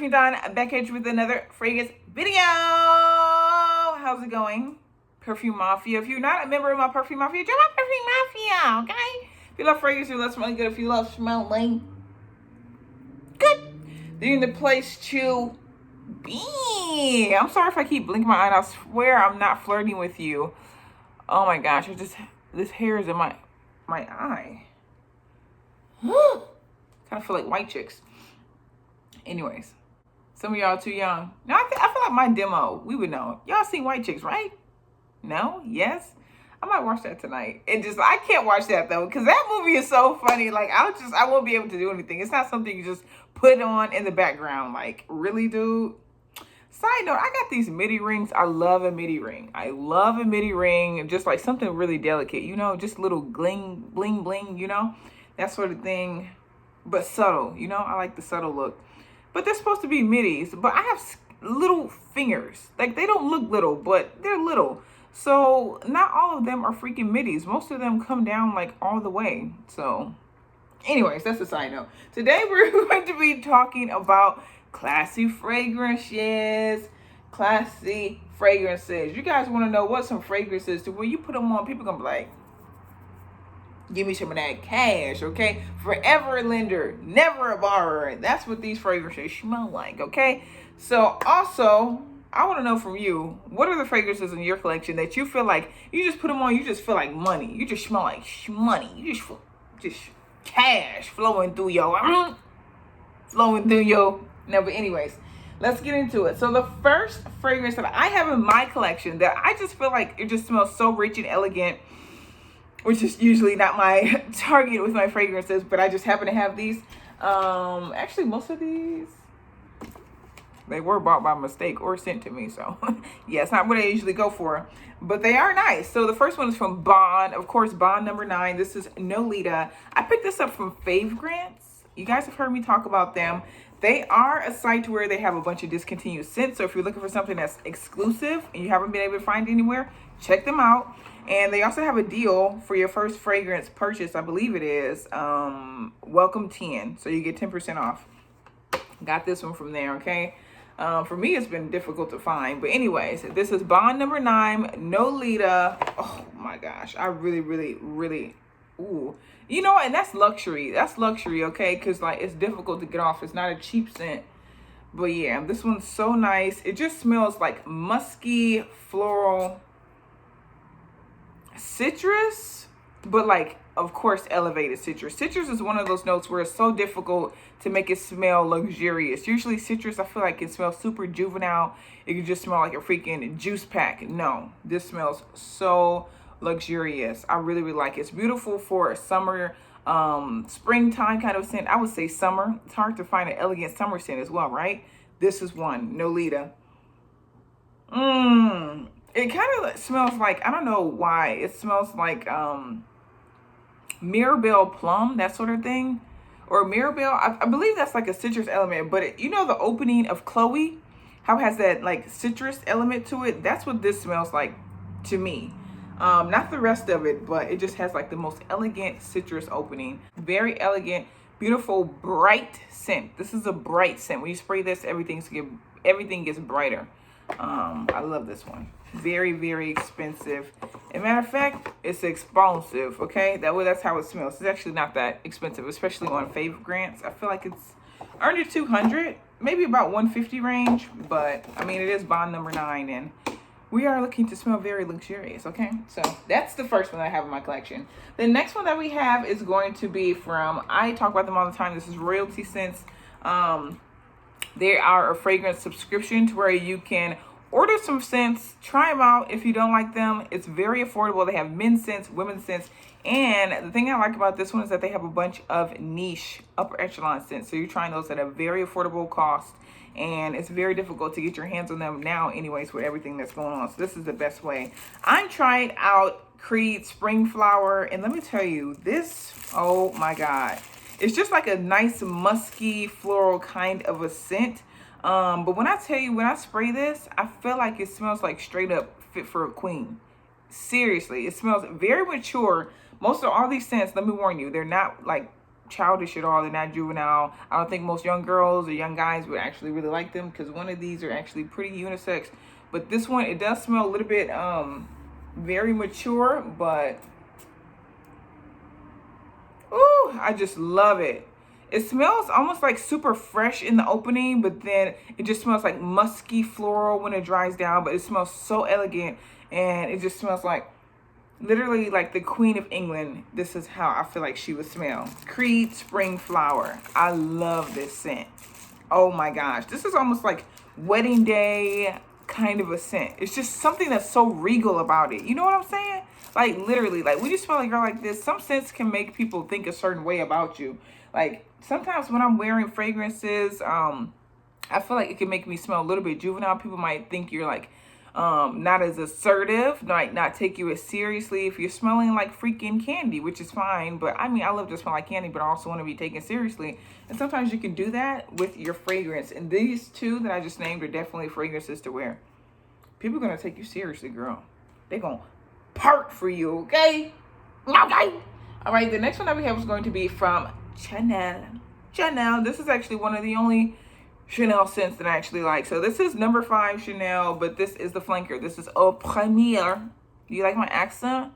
Perfume Don, back at you with another fragrance video. How's it going? Perfume Mafia. If you're not a member of my Perfume Mafia, join my Perfume Mafia, okay? If you love fragrance, you love smelling good. If you love smelling good, then you're in the place to be. I'm sorry if I keep blinking my eye. I swear I'm not flirting with you. Oh my gosh, this hair is in my eye. Kind of feel like white chicks. Anyways, some of y'all too young. Now I feel like my demo, we would know. Y'all seen White Chicks, right? No? Yes? I might watch that tonight. I can't watch that though, because that movie is so funny. Like I won't be able to do anything. It's not something you just put on in the background. Like, really, dude? Side note, I got these midi rings. I love a midi ring. I love a midi ring. Just like something really delicate, you know, just little bling, bling, you know, that sort of thing. But subtle, you know, I like the subtle look. But they're supposed to be middies. But I have little fingers. Like, they don't look little, but they're little. So not all of them are freaking middies. Most of them come down like all the way. So anyways, that's a side note. Today we're going to be talking about classy fragrances. Classy fragrances. You guys want to know what some fragrances to where you put them on, people gonna be like, give me some of that cash, okay? Forever a lender, never a borrower. That's what these fragrances smell like, okay? So also, I want to know from you, what are the fragrances in your collection that you feel like, you just put them on, you just feel like money. You just smell like money. You just feel, just cash flowing through your, no, but anyways, let's get into it. So the first fragrance that I have in my collection that I just feel like it just smells so rich and elegant, which is usually not my target with my fragrances, but I just happen to have these. Actually, most of these, they were bought by mistake or sent to me. So yeah, it's not what I usually go for, but they are nice. So the first one is from Bond. Of course, Bond number 9. This is Nolita. I picked this up from Favegrants. You guys have heard me talk about them. They are a site where they have a bunch of discontinued scents. So if you're looking for something that's exclusive and you haven't been able to find it anywhere, check them out. And they also have a deal for your first fragrance purchase. I believe it is welcome 10. So you get 10% off. Got this one from there, okay? For me, it's been difficult to find. But anyways, this is Bond number 9, Nolita. Oh my gosh. I really, ooh. You know what? And that's luxury. That's luxury, okay? Because like it's difficult to get off. It's not a cheap scent. But yeah, this one's so nice. It just smells like musky, floral, citrus, but like, of course, elevated citrus. Citrus is one of those notes where it's so difficult to make it smell luxurious. Usually citrus, I feel like it smells super juvenile. It can just smell like a freaking juice pack. No, this smells so luxurious. I really like it. It's beautiful for a summer, springtime kind of scent. I would say summer. It's hard to find an elegant summer scent as well, right? This is one, Nolita. It kind of smells like, I don't know why, it smells like Mirabelle plum, that sort of thing. Or Mirabelle, I believe that's like a citrus element, but you know the opening of Chloe, how it has that like citrus element to it? That's what this smells like to me. Not the rest of it, but it just has like the most elegant citrus opening. Very elegant, beautiful, bright scent. This is a bright scent. When you spray this, everything gets brighter. I love this one. Very expensive. As a matter of fact, it's expensive, okay? That's how it smells. It's actually not that expensive, especially on Favegrants. I feel like it's under 200, maybe about 150 range, but I mean, it is Bond number 9, and we are looking to smell very luxurious, okay? So that's the first one I have in my collection. The next one that we have is going to be from, I talk about them all the time. This is Royalty Scents. They are a fragrance subscription to where you can order some scents, try them out. If you don't like them, it's very affordable. They have men's scents, women's scents. And the thing I like about this one is that they have a bunch of niche upper echelon scents. So you're trying those at a very affordable cost. And it's very difficult to get your hands on them now anyways with everything that's going on. So this is the best way. I'm trying out Creed Spring Flower. And let me tell you, this, oh my God. It's just like a nice musky floral kind of a scent. But when I tell you, when I spray this, I feel like it smells like straight up fit for a queen. Seriously, it smells very mature. Most of all these scents, let me warn you, they're not like childish at all. They're not juvenile. I don't think most young girls or young guys would actually really like them, because one of these are actually pretty unisex. But this one, it does smell a little bit very mature, but ooh, I just love it. It smells almost like super fresh in the opening, but then it just smells like musky floral when it dries down. But it smells so elegant, and it just smells like literally like the Queen of England. This is how I feel like she would smell. Creed Spring Flower. I love this scent. Oh my gosh. This is almost like wedding day kind of a scent. It's just something that's so regal about it. You know what I'm saying? Like literally, like when you smell a girl like this, some scents can make people think a certain way about you. Like sometimes when I'm wearing fragrances, I feel like it can make me smell a little bit juvenile. People might think you're like not as assertive, might not take you as seriously if you're smelling like freaking candy, which is fine. But I mean, I love to smell like candy, but I also want to be taken seriously. And sometimes you can do that with your fragrance. And these two that I just named are definitely fragrances to wear. People are going to take you seriously, girl. They're going to part for you, okay? Okay. All right, the next one that we have is going to be from Chanel. Chanel, this is actually one of the only Chanel scents that I actually like. So this is number 5 Chanel, but this is the flanker. This is Au Premier. Do you like my accent?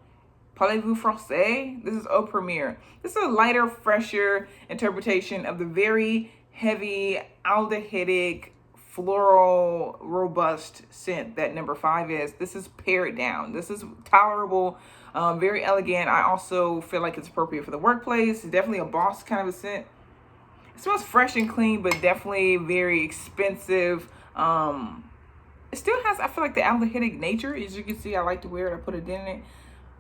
Parlez-vous français? This is Au Premier. This is a lighter, fresher interpretation of the very heavy, aldehydic, floral, robust scent that number 5 is. This is pared down. This is tolerable, very elegant. I also feel like it's appropriate for the workplace. It's definitely a boss kind of a scent. It smells fresh and clean, but definitely very expensive. It still has, I feel like, the aldehydic nature. As you can see, I like to wear it. I put it in it.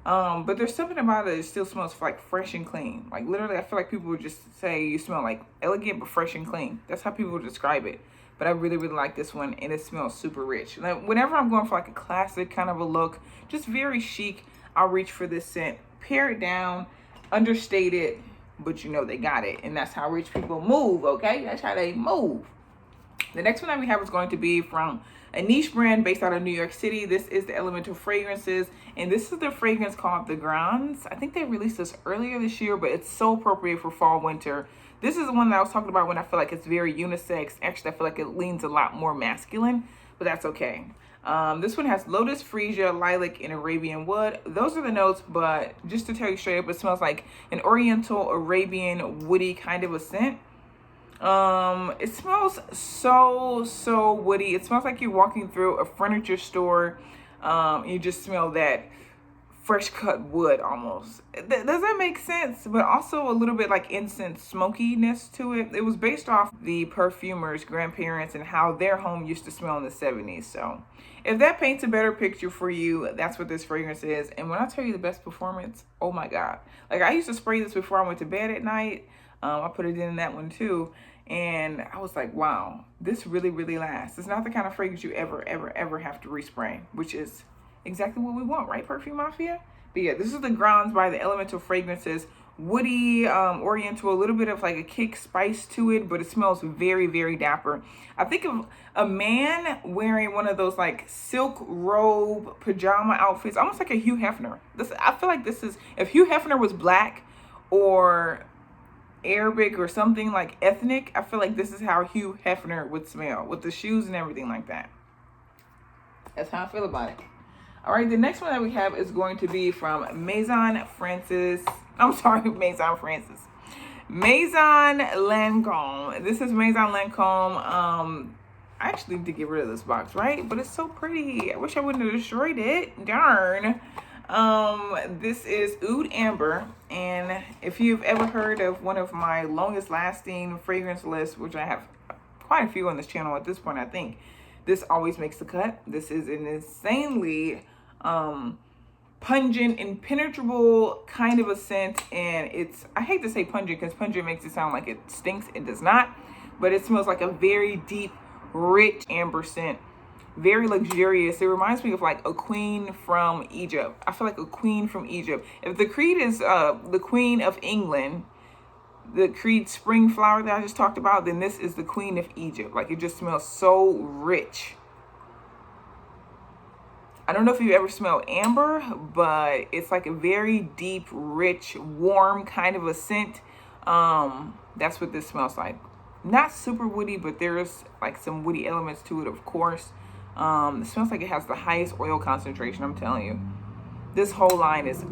But there's something about it that still smells like fresh and clean. Like literally, I feel like people would just say you smell like elegant but fresh and clean. That's how people would describe it. But I really, really like this one, and it smells super rich. Like whenever I'm going for like a classic kind of a look, just very chic, I'll reach for this scent. Pare it down, understated, but you know they got it. And that's how rich people move, okay? That's how they move. The next one that we have is going to be from a niche brand based out of New York City. This is the Elemental Fragrances, and this is the fragrance called The Grands. I think they released this earlier this year, but it's so appropriate for fall, winter. This is the one that I was talking about when I feel like it's very unisex. Actually, I feel like it leans a lot more masculine, but that's okay. This one has lotus, freesia, lilac, and Arabian wood. Those are the notes, but just to tell you straight up, it smells like an Oriental, Arabian, woody kind of a scent. It smells so woody. It smells like you're walking through a furniture store. You just smell that fresh cut wood almost. Does that make sense? But also a little bit like incense smokiness to it. It was based off the perfumers' grandparents and how their home used to smell in the 70s. So if that paints a better picture for you, that's what this fragrance is. And when I tell you the best performance, oh my God. Like I used to spray this before I went to bed at night. I put it in that one too. And I was like, wow, this really, really lasts. It's not the kind of fragrance you ever have to respray, which is exactly what we want, right, Perfume Mafia? But yeah, this is the Grands by the Elemental Fragrances. Woody, Oriental, a little bit of like a kick spice to it, but it smells very, very dapper. I think of a man wearing one of those like silk robe pajama outfits, almost like a Hugh Hefner. I feel like this is, if Hugh Hefner was black or Arabic or something like ethnic, I feel like this is how Hugh Hefner would smell with the shoes and everything like that. That's how I feel about it. All right, the next one that we have is going to be from Maison Francis. Maison Francis. Maison Lancôme. This is Maison Lancôme. I actually need to get rid of this box, right? But it's so pretty. I wish I wouldn't have destroyed it. Darn. This is Oud Amber, and if you've ever heard of one of my longest lasting fragrance lists, which I have quite a few on this channel at this point, I think this always makes the cut. This is an insanely pungent, impenetrable kind of a scent, and it's, I hate to say pungent because pungent makes it sound like it stinks. It does not, but it smells like a very deep, rich amber scent. Very luxurious. It reminds me of like a queen from Egypt. I feel like a queen from Egypt. If the Creed is the Queen of England, the Creed spring flower that I just talked about, then this is the Queen of Egypt. Like it just smells so rich. I don't know if you ever smelled amber, but it's like a very deep, rich, warm kind of a scent. That's what this smells like. Not super woody, but there's like some woody elements to it, of course. It smells like it has the highest oil concentration, I'm telling you. This whole line is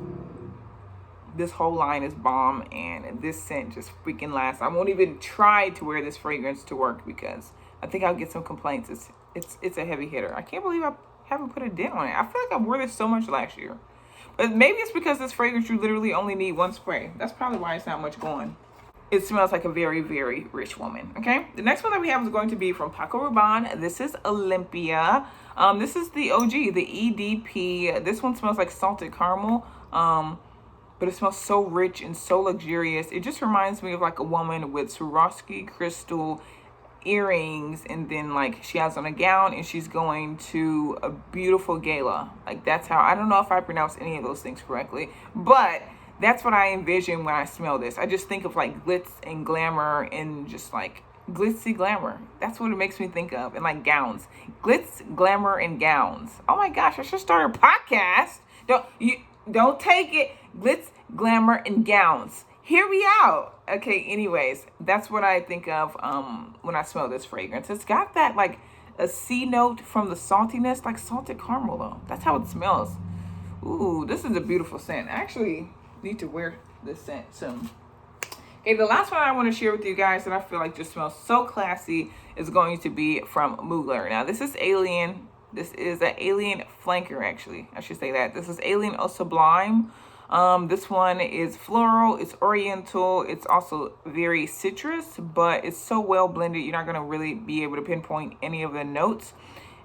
bomb, and this scent just freaking lasts. I won't even try to wear this fragrance to work because I think I'll get some complaints. It's a heavy hitter. I can't believe I haven't put a dent on it. I feel like I wore this so much last year. But maybe it's because this fragrance you literally only need one spray. That's probably why it's not much going. It smells like a very, very rich woman. Okay. The next one that we have is going to be from Paco Rabanne. This is Oympia. This is the OG, the EDP. This one smells like salted caramel. But it smells so rich and so luxurious. It just reminds me of like a woman with Swarovski crystal earrings, and then like she has on a gown and she's going to a beautiful gala. Like that's how, I don't know if I pronounce any of those things correctly, but that's what I envision when I smell this. I just think of like glitz and glamour and just like glitzy glamour. That's what it makes me think of. And like gowns, glitz, glamour, and gowns. Oh my gosh, I should start a podcast. Don't take it. Glitz, glamour, and gowns. Hear me out. Okay, anyways, that's what I think of when I smell this fragrance. It's got that like a C note from the saltiness, like salted caramel though. That's how it smells. Ooh, this is a beautiful scent. I actually need to wear this scent soon. Okay, the last one I want to share with you guys that I feel like just smells so classy is going to be from Mugler. Now, this is Alien. This is an Alien flanker, actually. I should say that. This is Alien O Sublime. This one is floral, it's oriental, it's also very citrus, but it's so well blended, you're not going to really be able to pinpoint any of the notes.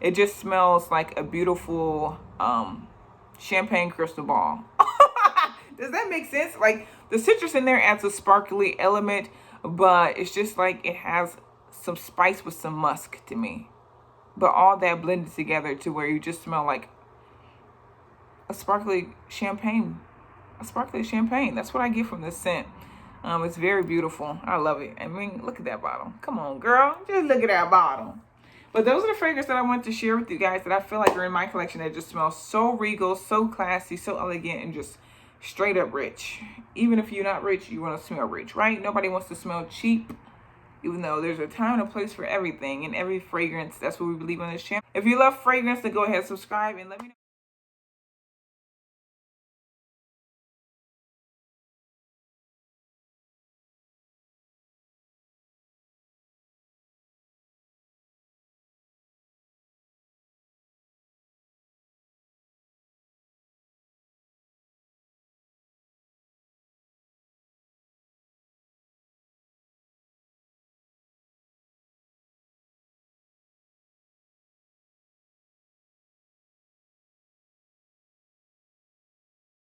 It just smells like a beautiful champagne crystal ball. Does that make sense? Like the citrus in there adds a sparkly element, but it's just like it has some spice with some musk to me. But all that blended together to where you just smell like a sparkly champagne. That's what I get from this scent. It's very beautiful. I love it. I mean, look at that bottle. Come on, girl. Just look at that bottle. But those are the fragrances that I wanted to share with you guys that I feel like are in my collection that just smell so regal, so classy, so elegant, and just straight up rich. Even if you're not rich, you want to smell rich, right? Nobody wants to smell cheap, even though there's a time and a place for everything and every fragrance. That's what we believe on this channel. If you love fragrance, then go ahead and subscribe and let me know.